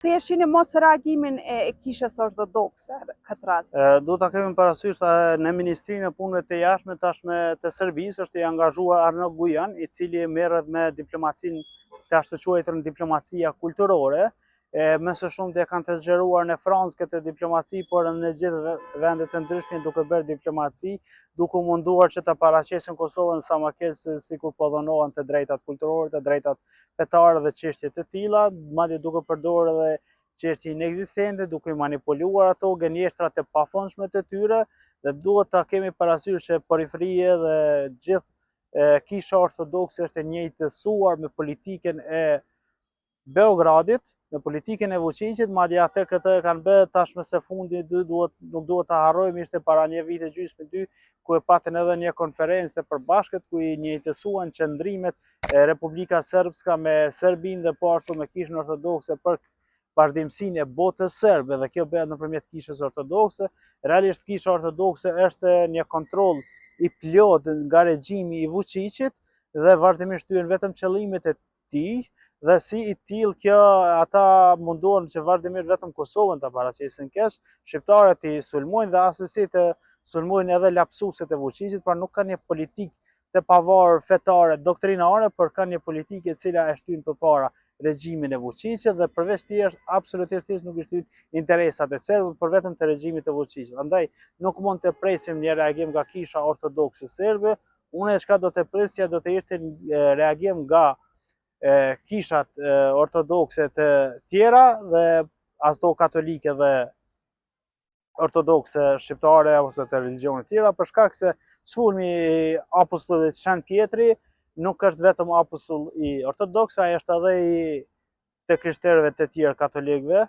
Si e shihni mos reagimin e kishës ortodokse këtë rast? Duhet ta kemi parasysh se në Ministrinë e Punëve të Jashtme tashme të Serbisë është i angazhuar Arno Gujan, i cili merret me diplomacinë të quajtur diplomacia kulturore. Më së shumti e kanë të zgjeruar në Francë këtë diplomaci, por në gjithë vendet të ndryshme duke bërë diplomaci, duke munduar që ta paraqesin Kosovën sa më keq sikur po dhonohen të drejtat kulturore, të drejtat fetare dhe çështje të tilla, madje duke përdorur edhe çështje inekzistente, duke manipuluar ato gënjeshtrat e pafundshme të tyre, dhe duhet ta kemi parasysh që periferia dhe gjithë kisha ortodokse është e njëjtësuar me politikën e Beogradit, në politikën e Vučićit, madje atë këtë kanë bërë tashmë së fundi, nuk duhet ta harrojmë, ishte para një viti gjysmë dy, ku e patën edhe një konferencë të përbashkët ku i njëjtësuan qëndrimet e Republika Srpska me Serbinë dhe po ashtu me kishën ortodokse për vazhdimsinë e botës serbe, dhe kjo bëhet nëpërmjet kishës ortodokse. Realisht kisha ortodokse është një kontroll i plot nga regjimi i Vučićit dhe vazhdimisht hyn vetëm qëllimet e tij, dhe si i tillë kjo ata munduan që vazhdimisht vetëm Kosovën ta paraqesin keq, shqiptarët i sulmojnë dhe asesi të sulmojnë edhe lapsuesit e Vučićit, pra nuk kanë një politikë të pavarur fetare, doktrinare, por kanë një politikë e cila e shtyn përpara regjimin e Vučićit dhe përveç tij absolutisht nuk i shtyn interesat e serbëve, por vetëm të regjimit të Vučićit. Andaj nuk mund të presim një reagim nga kisha ortodokse serbe. Unë çka do të presja do të ishte reagim nga kishat ortodokse të tjera dhe ato katolike dhe ortodokse shqiptare ose të religione tjera, për shkak se sulmi i apostullit Shën Pjetri nuk është vetëm apostull i ortodoksëve, ai është edhe i të krishterëve të tjerë katolikëve,